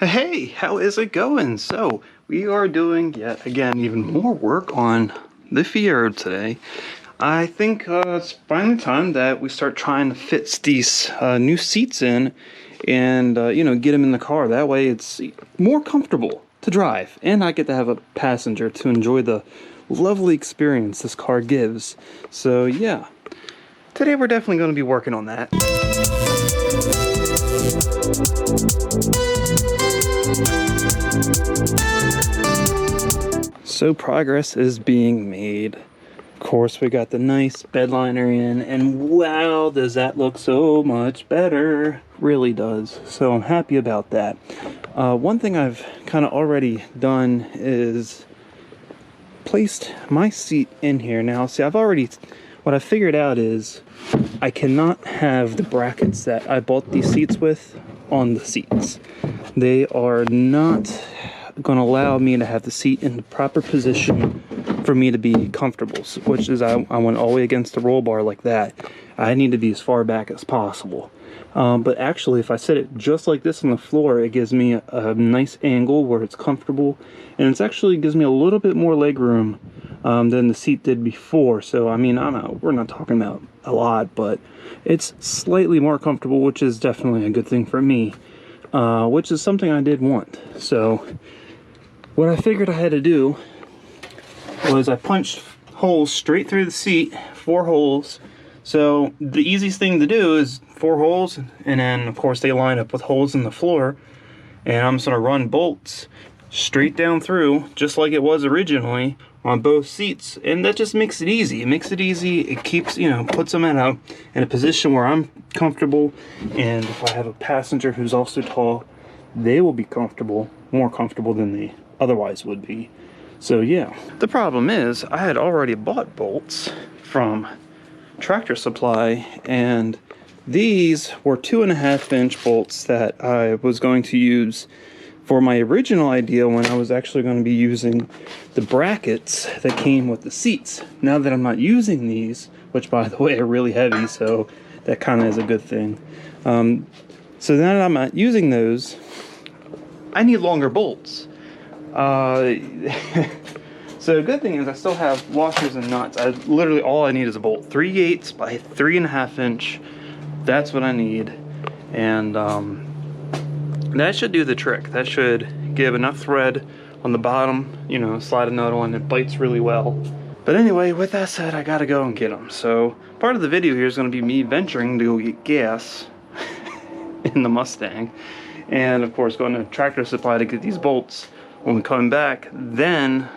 Hey, how is it going? So, we are doing yet again even more work on the Fiero today. I think it's finally time that we start trying to fit these new seats in and, get them in the car. That way it's more comfortable to drive, and I get to have a passenger to enjoy the lovely experience this car gives. So, yeah, today we're definitely going to be working on that. So progress is being made. Of course, we got the nice bed liner in, and wow, does that look so much better. Really does. So I'm happy about that. One thing I've kind of already done is placed my seat in here. Now, see, what I figured out is I cannot have the brackets that I bought these seats with on the seats. They are not going to allow me to have the seat in the proper position for me to be comfortable, which is I went all the way against the roll bar like that. I need to be as far back as possible. But actually, if I set it just like this on the floor, it gives me a nice angle where it's comfortable, and it actually gives me a little bit more leg room than the seat did before. So I mean, we're not talking about a lot, but it's slightly more comfortable, which is definitely a good thing for me, which is something I did want. So what I figured I had to do was I punched holes straight through the seat, 4 holes. So the easiest thing to do is 4 holes, and then of course they line up with holes in the floor, and I'm just going to run bolts straight down through just like it was originally on both seats, and that just makes it easy. It keeps, puts them in a position where I'm comfortable, and if I have a passenger who's also tall, they will be more comfortable than they otherwise would be. So yeah, the problem is I had already bought bolts from Tractor Supply, and these were 2.5-inch bolts that I was going to use for my original idea when I was actually going to be using the brackets that came with the seats. Now that I'm not using these, which by the way are really heavy, so that kind of is a good thing. So now that I'm not using those, I need longer bolts. So the good thing is I still have washers and nuts. Literally all I need is a bolt, 3/8 by 3.5 inch. That's what I need, and that should do the trick. That should give enough thread on the bottom, slide a nut on. It bites really well. But anyway, with that said, I gotta go and get them. So part of the video here is going to be me venturing to go get gas in the Mustang, and of course going to Tractor Supply to get these bolts. When we come back, then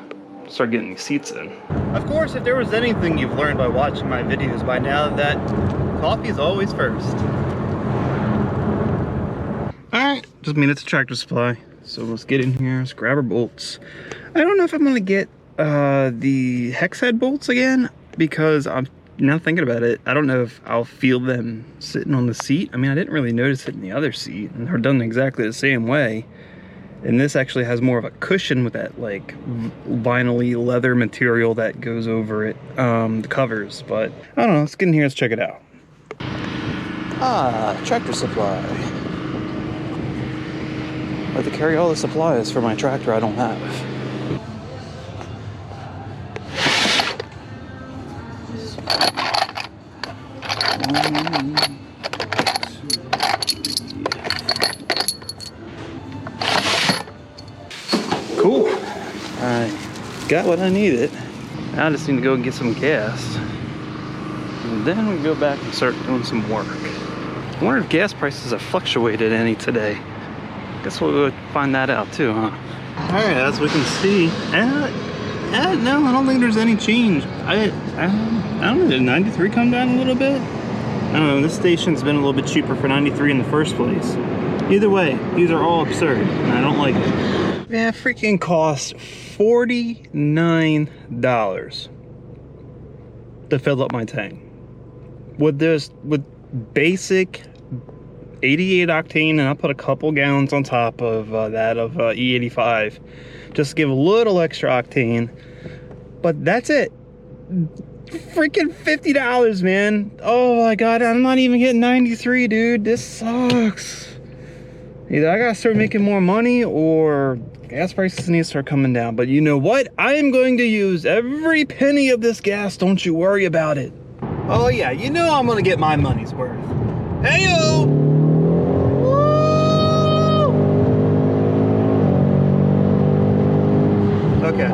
start getting these seats in. Of course, if there was anything you've learned by watching my videos by now, that coffee is always first. Alright, just made it to Tractor Supply. So let's get in here, let's grab our bolts. I don't know if I'm gonna get the hex head bolts again, because I'm now thinking about it, I don't know if I'll feel them sitting on the seat. I mean, I didn't really notice it in the other seat, and they're done exactly the same way. And this actually has more of a cushion with that like vinyl-y leather material that goes over it, the covers. But I don't know, let's get in here, let's check it out. Tractor Supply. I have to carry all the supplies for my tractor I don't have. Cool. I got what I needed. Now I just need to go and get some gas. And then we go back and start doing some work. I wonder if gas prices have fluctuated any today. Guess we'll find that out too, huh? Alright, as we can see, no, I don't think there's any change. I don't know, did 93 come down a little bit? I don't know, this station's been a little bit cheaper for 93 in the first place. Either way, these are all absurd, and I don't like it. Yeah, freaking cost $49 to fill up my tank. With basic 88 octane, and I'll put a couple gallons on top of that of E85, just to give a little extra octane. But that's it. Freaking $50, man. Oh my god, I'm not even getting 93, dude. This sucks. Either I gotta start making more money or gas prices need to start coming down. But you know what? I am going to use every penny of this gas. Don't you worry about it. Oh yeah, you know I'm gonna get my money's worth. Hey-o! Okay,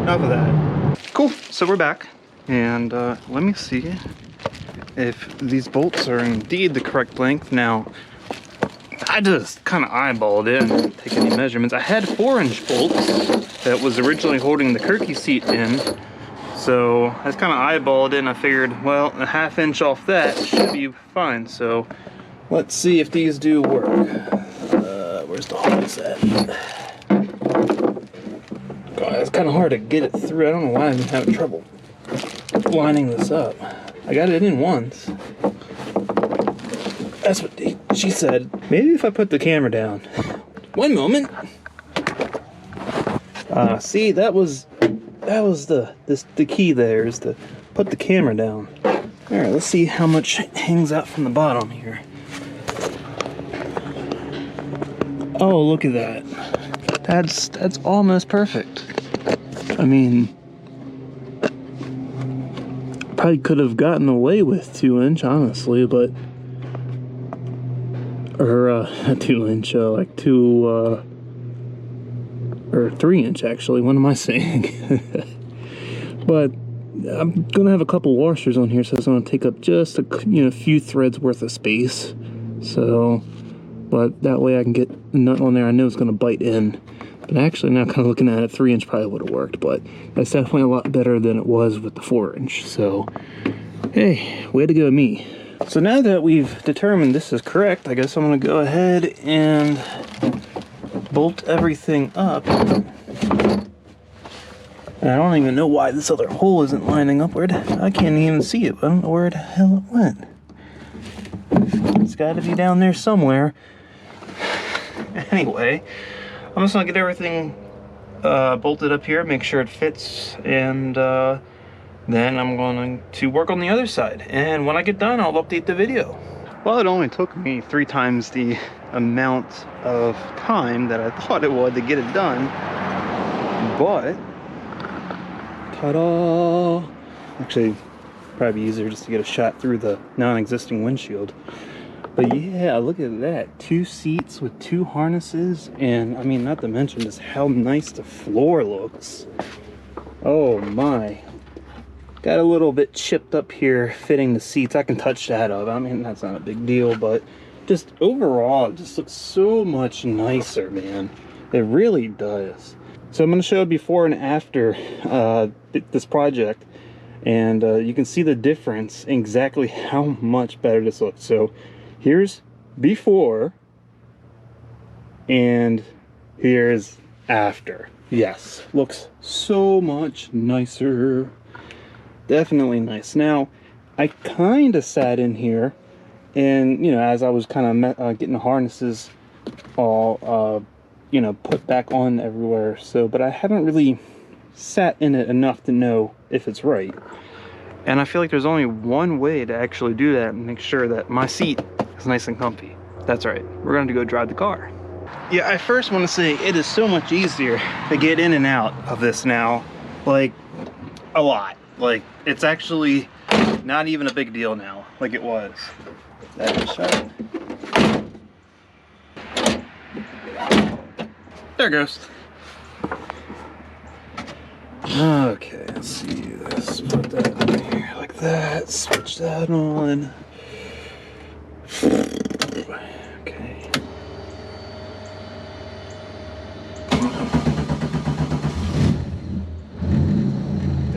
enough of that. Cool, so we're back. And let me see if these bolts are indeed the correct length. Now, I just kind of eyeballed it and didn't take any measurements. I had 4-inch bolts that was originally holding the Kirky seat in. So I just kind of eyeballed it and I figured, well, a 1/2 inch off that should be fine. So let's see if these do work. Where's the holes at? God, it's kind of hard to get it through. I don't know why I'm having trouble lining this up. I got it in once. That's what she said. Maybe if I put the camera down. One moment. See, that was the key there, is to put the camera down. All right, let's see how much hangs out from the bottom here. Oh, look at that. That's almost perfect. I mean, probably could have gotten away with 2-inch, honestly, but or a 2-inch, like 3-inch actually. What am I saying? But I'm gonna have a couple washers on here, so it's gonna take up just a few threads worth of space. So, but that way I can get a nut on there. I know it's gonna bite in. But actually, now kind of looking at it, 3-inch probably would have worked. But that's definitely a lot better than it was with the 4-inch. So, hey, way to go, me. So now that we've determined this is correct, I guess I'm gonna go ahead and bolt everything up. And I don't even know why this other hole isn't lining up. I can't even see it. I don't know where the hell it went. It's got to be down there somewhere. Anyway, I'm just gonna get everything bolted up here, make sure it fits, and then I'm going to work on the other side. And when I get done, I'll update the video. Well, it only took me 3 times the amount of time that I thought it would to get it done. But, ta-da! Actually, probably easier just to get a shot through the non-existing windshield. But yeah, look at that. 2 seats with 2 harnesses. And I mean, not to mention just how nice the floor looks. Oh my. Got a little bit chipped up here fitting the seats. I can touch that up. I mean, that's not a big deal, but just overall, it just looks so much nicer, man. It really does. So I'm going to show before and after this project. And you can see the difference, exactly how much better this looks. So here's before and here's after. Yes, looks so much nicer. Definitely nice. Now, I kind of sat in here and, as I was kind of getting the harnesses all, put back on everywhere. So, but I haven't really sat in it enough to know if it's right. And I feel like there's only one way to actually do that and make sure that my seat is nice and comfy. That's right. We're going to go drive the car. Yeah, I first want to say it is so much easier to get in and out of this now. Like, a lot. Like, it's actually not even a big deal now, like it was. That is shut. There it goes. Okay, let's see. Let's put that in here like that. Switch that on. Okay.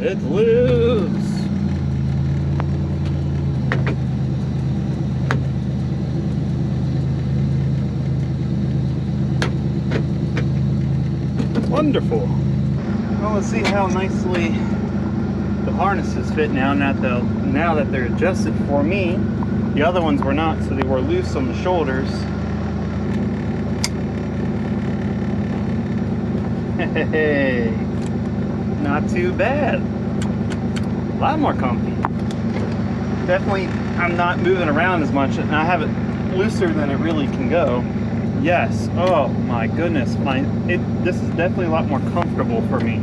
It's loose. Wonderful. Well, let's see how nicely the harnesses fit now that they're adjusted for me. The other ones were not, so they were loose on the shoulders. Hey, not too bad. A lot more comfy. Definitely, I'm not moving around as much, and I have it looser than it really can go. Yes. Oh my goodness. This is definitely a lot more comfortable for me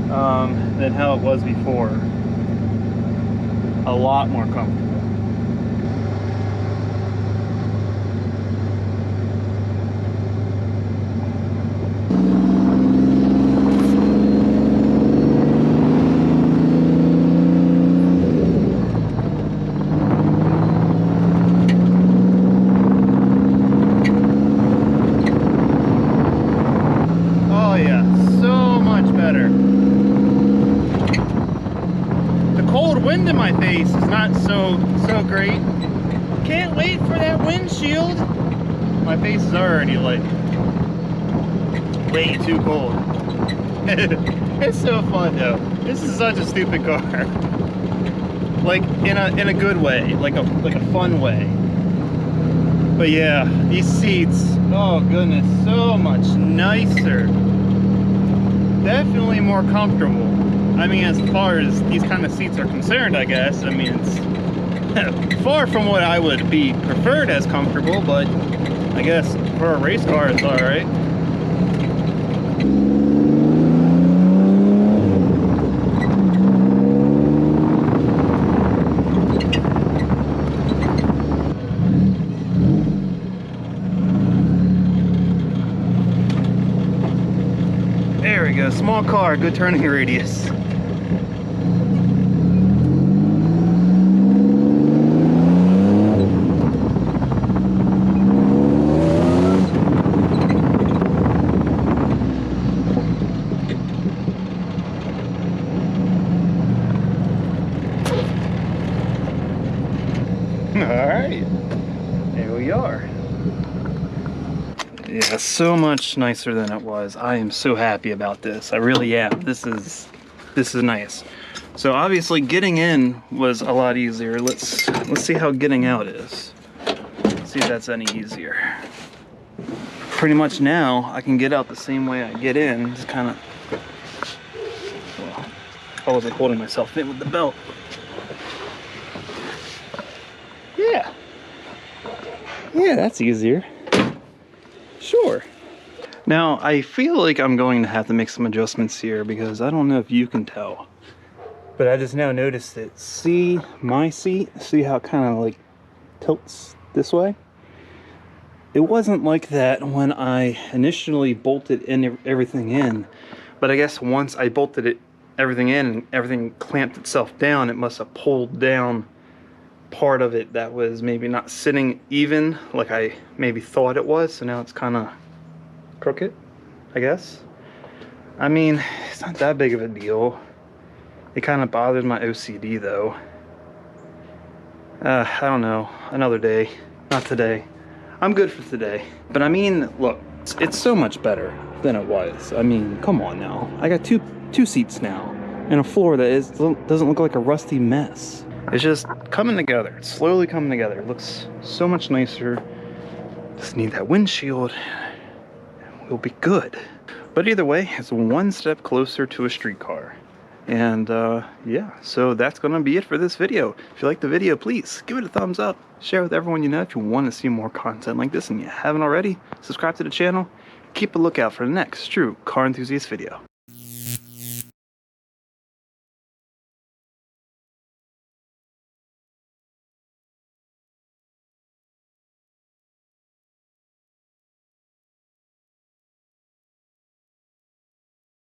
than how it was before. A lot more comfortable. Oh yeah, so much better. The cold wind in my face is not so great. Can't wait for that windshield. My face is already like way too cold. It's so fun though. This is such a stupid car. Like in a good way, like a fun way. But yeah, these seats, oh goodness, so much nicer. Definitely more comfortable. I mean, as far as these kind of seats are concerned, I guess. I mean, it's far from what I would be preferred as comfortable, but I guess for a race car, it's all right. There we go, small car, good turning radius. Alright, there we are. Yeah, so much nicer than it was. I am so happy about this. I really am. This is nice. So obviously getting in was a lot easier. Let's see how getting out is. Let's see if that's any easier. Pretty much now I can get out the same way I get in. Just kind of, well, I wasn't holding myself in with the belt. Yeah, that's easier. Sure. Now, I feel like I'm going to have to make some adjustments here because I don't know if you can tell, but I just now noticed it. See my seat? See how it kind of like tilts this way? It wasn't like that when I initially bolted everything in, but I guess once I bolted everything in and everything clamped itself down, it must have pulled down part of it that was maybe not sitting even like I maybe thought it was, so now it's kind of crooked, I guess. I mean, it's not that big of a deal. It kind of bothers my OCD though. I don't know, another day, not today. I'm good for today. But I mean, look, it's so much better than it was. I mean, come on now. I got two seats now and a floor that doesn't look like a rusty mess. It's just coming together. It's slowly coming together. It looks so much nicer. Just need that windshield. We'll be good. But either way, it's one step closer to a street car. And yeah, so that's gonna be it for this video. If you like the video, please give it a thumbs up. Share with everyone you know if you want to see more content like this and you haven't already. Subscribe to the channel. Keep a lookout for the next true car enthusiast video.